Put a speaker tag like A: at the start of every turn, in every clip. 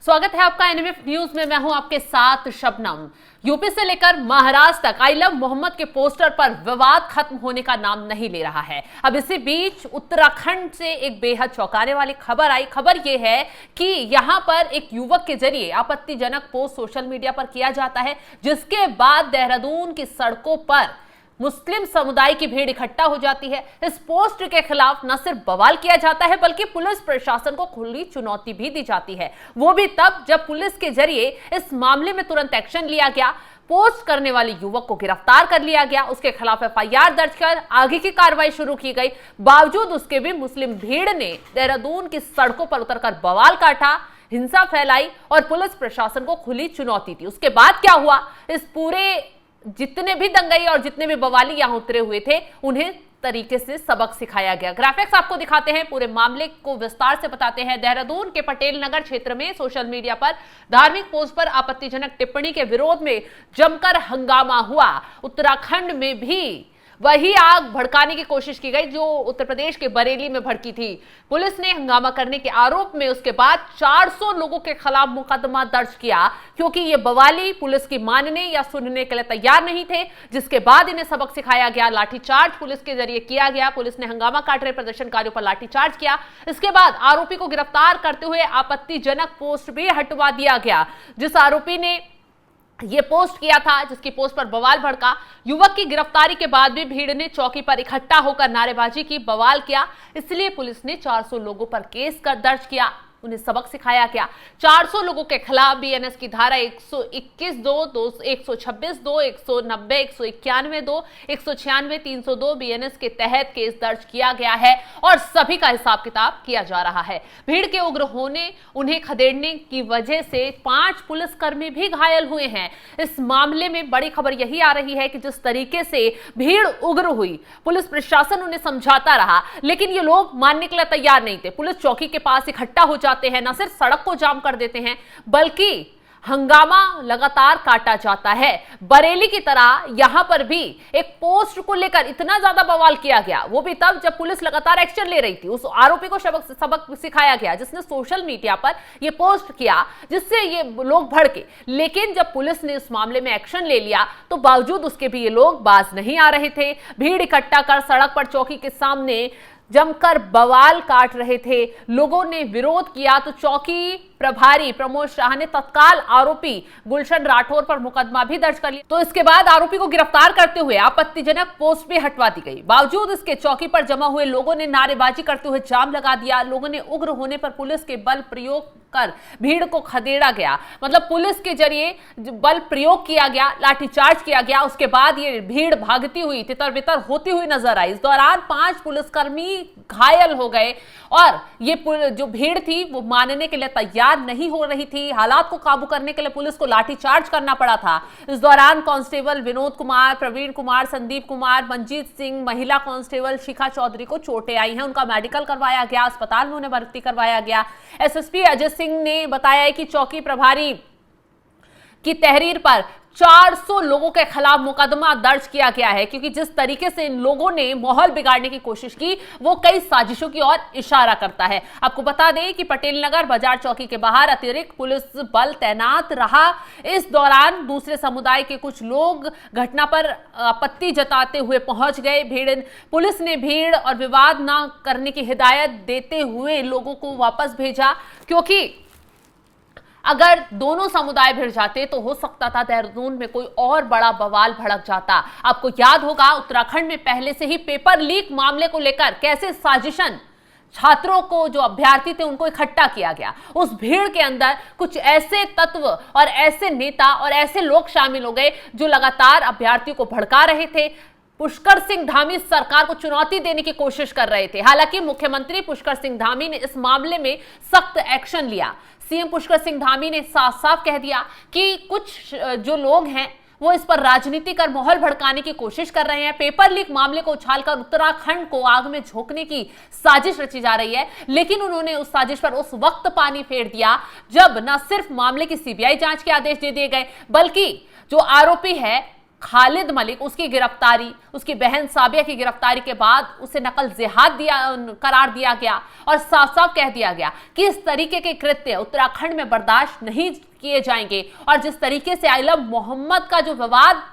A: स्वागत है आपका एनएमएफ न्यूज में। मैं हूं आपके साथ शबनम। यूपी से लेकर महाराष्ट्र तक आई लव मोहम्मद के पोस्टर पर विवाद खत्म होने का नाम नहीं ले रहा है। अब इसी बीच उत्तराखंड से एक बेहद चौंकाने वाली खबर आई। खबर यह है कि यहां पर एक युवक के जरिए आपत्तिजनक पोस्ट सोशल मीडिया पर किया जाता है, जिसके बाद देहरादून की सड़कों पर मुस्लिम समुदाय की भीड़ इकट्ठा हो जाती है। इस पोस्ट के खिलाफ न सिर्फ बवाल किया जाता है बल्कि पुलिस प्रशासन को खुली चुनौती भी दी जाती है, वो भी तब जब पुलिस के जरिए इस मामले में तुरंत एक्शन लिया गया। पोस्ट करने वाले युवक को गिरफ्तार कर लिया गया, उसके खिलाफ एफआईआर दर्ज कर आगे की कार्रवाई शुरू की गई। बावजूद उसके भी मुस्लिम भीड़ ने देहरादून की सड़कों पर उतरकर बवाल काटा, हिंसा फैलाई और पुलिस प्रशासन को खुली चुनौती दी। उसके बाद क्या हुआ, इस पूरे जितने भी दंगाई और जितने भी बवाली यहां उतरे हुए थे उन्हें तरीके से सबक सिखाया गया। ग्राफिक्स आपको दिखाते हैं, पूरे मामले को विस्तार से बताते हैं। देहरादून के पटेल नगर क्षेत्र में सोशल मीडिया पर धार्मिक पोस्ट पर आपत्तिजनक टिप्पणी के विरोध में जमकर हंगामा हुआ। उत्तराखंड में भी वही आग भड़काने की कोशिश की गई जो उत्तर प्रदेश के बरेली में भड़की थी। पुलिस ने हंगामा करने के आरोप में उसके बाद 400 लोगों के खिलाफ मुकदमा दर्ज किया, क्योंकि ये बवाली पुलिस की मानने या सुनने के लिए तैयार नहीं थे, जिसके बाद इन्हें सबक सिखाया गया। लाठीचार्ज पुलिस के जरिए किया गया। पुलिस ने हंगामा काट रहे प्रदर्शनकारियों पर लाठीचार्ज किया। इसके बाद आरोपी को गिरफ्तार करते हुए आपत्तिजनक पोस्ट भी हटवा दिया गया। जिस आरोपी ने ये पोस्ट किया था, जिसकी पोस्ट पर बवाल भड़का, युवक की गिरफ्तारी के बाद भी भीड़ ने चौकी पर इकट्ठा होकर नारेबाजी की, बवाल किया। इसलिए पुलिस ने 400 लोगों पर केस दर्ज किया, उन्हें सबक सिखाया गया। 400 लोगों के खिलाफ बीएनएस की धारा 121(2), 126(2), 190, 191(2), 196, 302 बीएनएस के तहत केस दर्ज किया गया है और सभी का हिसाब किताब किया जा रहा है। भीड़ के उग्र होने, उन्हें खदेड़ने की वजह से 5 पुलिसकर्मी भी घायल हुए हैं। इस मामले में बड़ी खबर यही आ रही है कि जिस तरीके से भीड़ उग्र हुई, पुलिस प्रशासन उन्हें समझाता रहा, लेकिन ये लोग मानने के लिए तैयार नहीं थे। पुलिस चौकी के पास इकट्ठा हो जाते हैं, न सिर्फ सड़क को जाम कर देते हैं बल्कि हंगामा लगातार काटा जाता है। बरेली की तरह यहां पर भी एक पोस्ट को लेकर इतना ज्यादा बवाल किया गया, वो भी तब जब पुलिस लगातार एक्शन ले रही थी। उस आरोपी को सबक सिखाया गया जिसने सोशल मीडिया पर यह पोस्ट किया, जिससे ये लोग भड़के। लेकिन जब पुलिस ने इस मामले में एक्शन ले लिया तो बावजूद उसके भी ये लोग बाज नहीं आ रहे थे। भीड़ इकट्ठा कर सड़क पर चौकी के सामने जमकर बवाल काट रहे थे। लोगों ने विरोध किया तो चौकी प्रभारी प्रमोद शाह ने तत्काल आरोपी गुलशन राठौर पर मुकदमा भी दर्ज कर लिया। तो इसके बाद आरोपी को गिरफ्तार करते हुए आपत्तिजनक पोस्ट भी हटवा दी गई। बावजूद इसके चौकी पर जमा हुए लोगों ने नारेबाजी करते हुए जाम लगा दिया। लोगों ने उग्र होने पर पुलिस के बल प्रयोग कर भीड़ को खदेड़ा गया, मतलब पुलिस के जरिए बल प्रयोग किया गया, लाठीचार्ज किया गया। उसके बाद ये भीड़ भागती हुई, तितर बितर होती हुई नजर आई। इस दौरान 5 पुलिसकर्मी घायल हो गए और ये जो भीड़ थी वो मानने के लिए तैयार नहीं हो रही थी। हालात को काबू करने के लिए पुलिस को लाठीचार्ज करना पड़ा था। इस दौरान कांस्टेबल विनोद कुमार, प्रवीण कुमार, संदीप कुमार, मंजीत सिंह, महिला कांस्टेबल शिखा चौधरी को चोटें आई हैं। उनका मेडिकल करवाया गया, अस्पताल में उन्हें भर्ती करवाया गया। एसएसपी अजय सिंह ने बताया कि चौकी प्रभारी की तहरीर पर 400 लोगों के खिलाफ मुकदमा दर्ज किया गया है, क्योंकि जिस तरीके से इन लोगों ने माहौल बिगाड़ने की कोशिश की वो कई साजिशों की ओर इशारा करता है। आपको बता दें कि पटेल नगर बाजार चौकी के बाहर अतिरिक्त पुलिस बल तैनात रहा। इस दौरान दूसरे समुदाय के कुछ लोग घटना पर आपत्ति जताते हुए पहुंच गए। पुलिस ने भीड़ और विवाद न करने की हिदायत देते हुए लोगों को वापस भेजा, क्योंकि अगर दोनों समुदाय भिड़ जाते तो हो सकता था देहरादून में कोई और बड़ा बवाल भड़क जाता। आपको याद होगा उत्तराखंड में पहले से ही पेपर लीक मामले को लेकर कैसे साजिशन, छात्रों को जो अभ्यर्थी थे उनको इकट्ठा किया गया। उस भीड़ के अंदर कुछ ऐसे तत्व और ऐसे नेता और ऐसे लोग शामिल हो गए जो लगातार अभ्यर्थियों को भड़का रहे थे। पुष्कर सिंह धामी सरकार को चुनौती देने की कोशिश कर रहे थे। हालांकि मुख्यमंत्री पुष्कर सिंह धामी ने इस मामले में सख्त एक्शन लिया। सीएम पुष्कर सिंह धामी ने साफ साफ कह दिया कि कुछ जो लोग हैं वो इस पर राजनीति कर माहौल भड़काने की कोशिश कर रहे हैं। पेपर लीक मामले को उछालकर उत्तराखंड को आग में झोंकने की साजिश रची जा रही है। लेकिन उन्होंने उस साजिश पर उस वक्त पानी फेर दिया जब न सिर्फ मामले की सीबीआई जांच के आदेश दे दिए गए, बल्कि जो आरोपी है खालिद मलिक, उसकी गिरफ्तारी, उसकी बहन साबिया की गिरफ्तारी के बाद उसे नकल जिहाद करार दिया गया और साफ साफ कह दिया गया कि इस तरीके के कृत्य उत्तराखंड में बर्दाश्त नहीं किए जाएंगे। और जिस तरीके से आइलम मोहम्मद का जो विवाद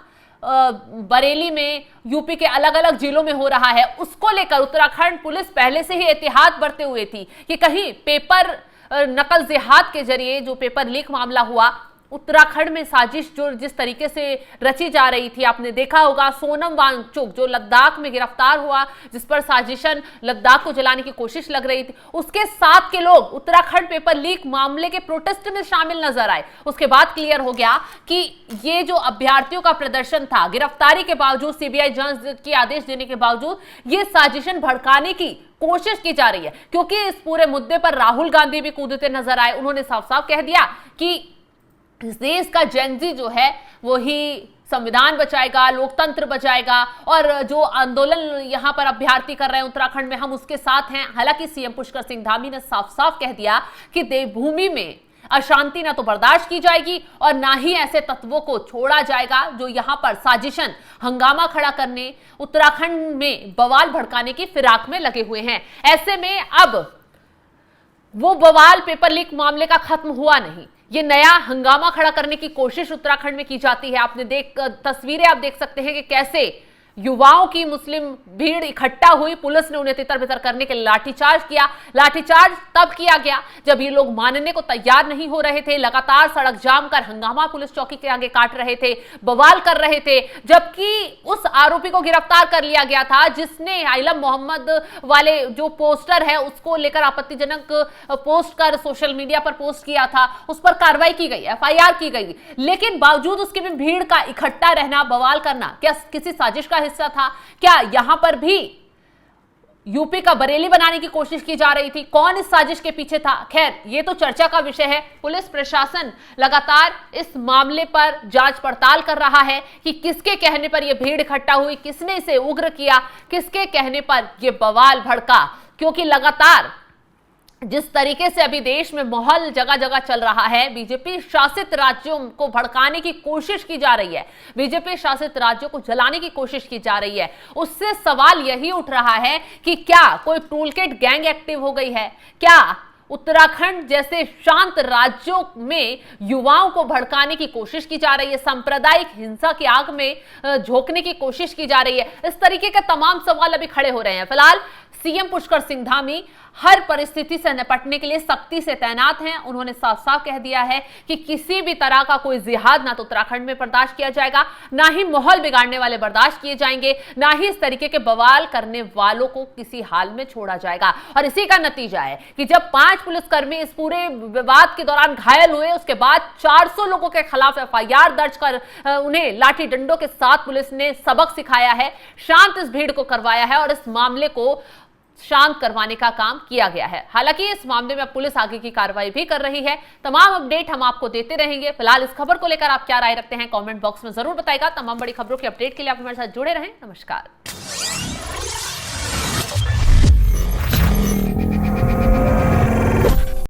A: बरेली में, यूपी के अलग अलग जिलों में हो रहा है, उसको लेकर उत्तराखंड पुलिस पहले से ही एहतियात बरते हुए थी कि कहीं पेपर नकल जिहाद के जरिए जो पेपर लीक मामला हुआ, उत्तराखंड में साजिश जो जिस तरीके से रची जा रही थी, आपने देखा होगा सोनम वांगचुक जो लद्दाख में गिरफ्तार हुआ, जिस पर साजिशन लद्दाख को जलाने की कोशिश लग रही थी, उसके साथ के लोग उत्तराखंड पेपर लीक मामले के प्रोटेस्ट में शामिल नजर आए। उसके बाद क्लियर हो गया कि ये जो अभ्यर्थियों का प्रदर्शन था, गिरफ्तारी के बावजूद, सीबीआई जांच के आदेश देने के बावजूद, ये साजिशन भड़काने की कोशिश की जा रही है। क्योंकि इस पूरे मुद्दे पर राहुल गांधी भी कूदते नजर आए। उन्होंने साफ साफ कह दिया कि इस देश का जेनजी जो है वो ही संविधान बचाएगा, लोकतंत्र बचाएगा, और जो आंदोलन यहां पर अभ्यर्थी कर रहे हैं उत्तराखंड में, हम उसके साथ हैं। हालांकि सीएम पुष्कर सिंह धामी ने साफ साफ कह दिया कि देवभूमि में अशांति ना तो बर्दाश्त की जाएगी और ना ही ऐसे तत्वों को छोड़ा जाएगा जो यहां पर साजिशन, हंगामा खड़ा करने, उत्तराखंड में बवाल भड़काने की फिराक में लगे हुए हैं। ऐसे में अब वो बवाल पेपर लीक मामले का खत्म हुआ नहीं, ये नया हंगामा खड़ा करने की कोशिश उत्तराखंड में की जाती है। आपने तस्वीरें आप देख सकते हैं कि कैसे युवाओं की मुस्लिम भीड़ इकट्ठा हुई, पुलिस ने उन्हें तितर-बितर करने के लिए लाठीचार्ज किया। लाठीचार्ज तब किया गया जब ये लोग मानने को तैयार नहीं हो रहे थे, लगातार सड़क जाम कर हंगामा पुलिस चौकी के आगे काट रहे थे, बवाल कर रहे थे। जबकि उस आरोपी को गिरफ्तार कर लिया गया था जिसने आइलम मोहम्मद वाले जो पोस्टर है उसको लेकर आपत्तिजनक पोस्ट कर सोशल मीडिया पर पोस्ट किया था, उस पर कार्रवाई की गई, एफआईआर की गई। लेकिन बावजूद उसके भी भीड़ का इकट्ठा रहना, बवाल करना, क्या किसी साजिश का हिस्सा था? क्या यहां पर भी यूपी का बरेली बनाने की कोशिश की जा रही थी? कौन इस साजिश के पीछे था? खैर, ये तो चर्चा का विषय है। पुलिस प्रशासन लगातार इस मामले पर जांच पड़ताल कर रहा है कि किसके कहने पर यह भीड़ इकट्ठा हुई, किसने इसे उग्र किया, किसके कहने पर यह बवाल भड़का। क्योंकि लगातार जिस तरीके से अभी देश में माहौल जगह जगह चल रहा है, बीजेपी शासित राज्यों को भड़काने की कोशिश की जा रही है, बीजेपी शासित राज्यों को जलाने की कोशिश की जा रही है, उससे सवाल यही उठ रहा है कि क्या कोई टूलकिट गैंग एक्टिव हो गई है? क्या उत्तराखंड जैसे शांत राज्यों में युवाओं को भड़काने की कोशिश की जा रही है, सांप्रदायिक हिंसा की आग में झोंकने की कोशिश की जा रही है? इस तरीके के तमाम सवाल अभी खड़े हो रहे हैं। फिलहाल सीएम पुष्कर सिंह धामी हर परिस्थिति से निपटने के लिए सख्ती से तैनात हैं। उन्होंने साफ साफ कह दिया है कि किसी भी तरह का कोई जिहाद ना तो उत्तराखंड में बर्दाश्त किया जाएगा, ना ही माहौल बिगाड़ने वाले बर्दाश्त किए जाएंगे, ना ही इस तरीके के बवाल करने वालों को किसी हाल में छोड़ा जाएगा। और इसी का नतीजा है कि जब 5 पुलिसकर्मी इस पूरे विवाद के दौरान घायल हुए, उसके बाद 400 लोगों के खिलाफ एफआईआर दर्ज कर उन्हें लाठी डंडों के साथ पुलिस ने सबक सिखाया है, शांत इस भीड़ को करवाया है और इस मामले को शांत करवाने का काम किया गया है। हालांकि इस मामले में पुलिस आगे की कार्रवाई भी कर रही है। तमाम अपडेट हम आपको देते रहेंगे। फिलहाल इस खबर को लेकर आप क्या राय रखते हैं कमेंट बॉक्स में जरूर बताइएगा। तमाम बड़ी खबरों के अपडेट के लिए आप हमारे साथ जुड़े रहें। नमस्कार।